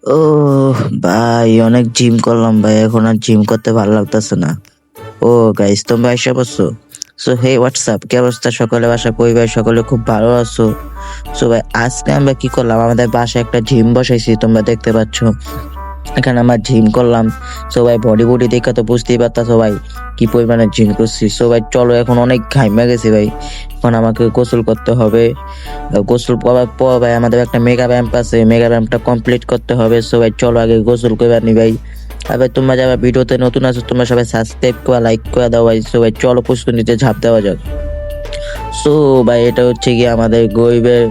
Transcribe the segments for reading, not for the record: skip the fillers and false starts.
ও ভাই, অনেক জিম করলাম ভাই, এখন আর জিম করতে ভালো লাগতেছে না। ও গাইস, তোমরা এসে বসছো। সো হে হোয়াটসঅ্যাপ, কি অবস্থা সকলে? বাসা পরিবার সকলে খুব ভালো আছো? সো ভাই, আজকে আমরা কি করলাম, আমাদের বাসায় একটা জিম বসাইছি, তোমরা দেখতে পাচ্ছ। এখানে আমরা জিম করলাম। সবাই বডি বডি দেখে তো বুঝতেই পারতাছো ভাই কি পরিমাণে জিম করছি। সবাই চলো, এখন অনেক ঘাইমা গেছি ভাই, এখন আমাকে গোসল করতে হবে। গোসল করার পর ভাই আমাদের একটা মেগা ব্যায়াম আছে, মেগা ব্যায়ামটা কমপ্লিট করতে হবে। সবাই চলো আগে গোসল করে নি ভাই। আবার তোমরা যারা ভিডিওতে নতুন আছো, তোমরা সবাই সাবস্ক্রাইব করে লাইক করে দাও ভাই। সবাই চলো প্রস্তুতিতে ঝাঁপ দেওয়া যাক। সো ভাই, এটা হচ্ছে কি আমাদের গরিবের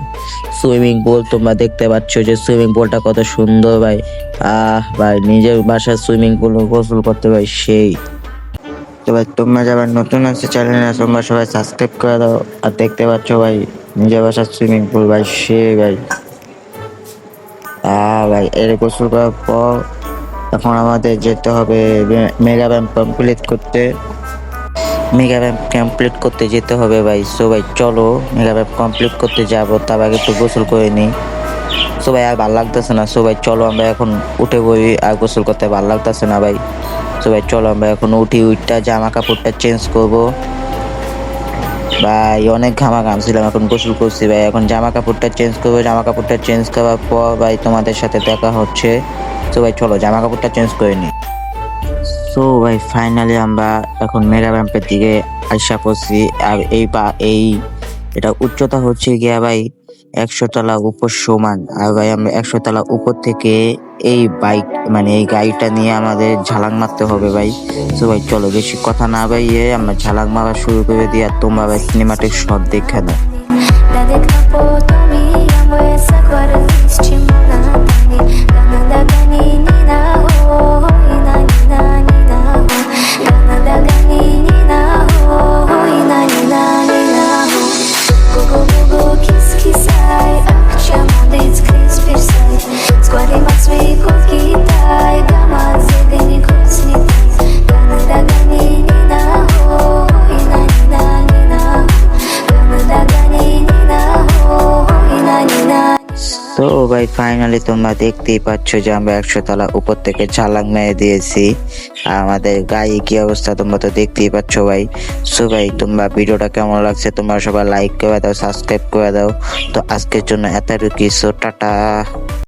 সুইমিং পুল। তোমরা দেখতে পাচ্ছ যে সুইমিং পুলটা কত সুন্দর ভাই। ভাই, নিজের বাসার সুইমিং পুল গোসল করতে ভাই সেই। তো ভাই, তোমরা যারা নতুন আছে চ্যানেলে, তোমরা সবাই সাবস্ক্রাইব করে দাও। আর দেখতে পাচ্ছ ভাই, নিজের বাসার সুইমিং পুল ভাই সেই ভাই। ভাই, এর গোসল করার পর এখন আমাদের যেতে হবে মেগা ব্যায়াম কমপ্লিট করতে। মেগা ব্যায়াম কমপ্লিট করতে যেতে হবে ভাই। সো ভাই চলো মেগা ব্যায়াম কমপ্লিট করতে যাবো, তার আগে একটু গোসল করে নিই। সো ভাই, আর ভালো লাগতেছে না। সো ভাই চলো আমরা এখন উঠে পড়ি, আর গোসল করতে ভালো লাগতেছে না ভাই। সো ভাই চলো আমরা এখন উঠি, উঠটা জামা কাপড়টা চেঞ্জ করবো ভাই। অনেক ঘামা ঘামছিলাম, এখন গোসল করছি ভাই। এখন জামা কাপড়টা চেঞ্জ করবো, জামা কাপড়টা চেঞ্জ করার পর ভাই তোমাদের সাথে দেখা হচ্ছে। সো ভাই চলো জামা কাপড়টা চেঞ্জ করে নিই। সো ভাই, ফাইনালি আমরা এখন মেগা ব্যাম্পের দিকে আশা করছি। আর এই এটা উচ্চতা হচ্ছে গিয়া ভাই 100 তলা উপর সমান। আর ভাই আমরা 100 তলা উপর থেকে এই বাইক মানে এই গাড়িটা নিয়ে আমাদের ঝালাং মারতে হবে ভাই। সো ভাই চলো বেশি কথা না বাইয়ে আমরা ঝালাং মারা শুরু করে দিই। আর তোমরা ভাই সিনেমাটিক শট দেখে নাও। Dade capotomi, amo essa agora estimula tani. Gana da ganinina, oh, ina nina nina, oh. Gana da ganinina, oh, ina nina nina, oh. Go go go go kiss kiss ay, akşam odayız kız bir say. Składy ma swój kółki taj, gama zegani kucni taj. Gana da ganinina, oh, ina nina nina, oh. Gana da ganinina, oh, ina nina. তো ভাই finally তোমরা দেখতেই পাচ্ছ যে আমরা 100 তলা উপর থেকে ঝালাং মেরে দিয়েছি। আর আমাদের গায়ে কি অবস্থা তোমরা তো দেখতেই পাচ্ছ ভাই। সো ভাই, তোমরা ভিডিওটা কেমন লাগছে তোমরা সবাই লাইক করে দাও, সাবস্ক্রাইব করে দাও। তো আজকের জন্য এতটুকুই। So tata.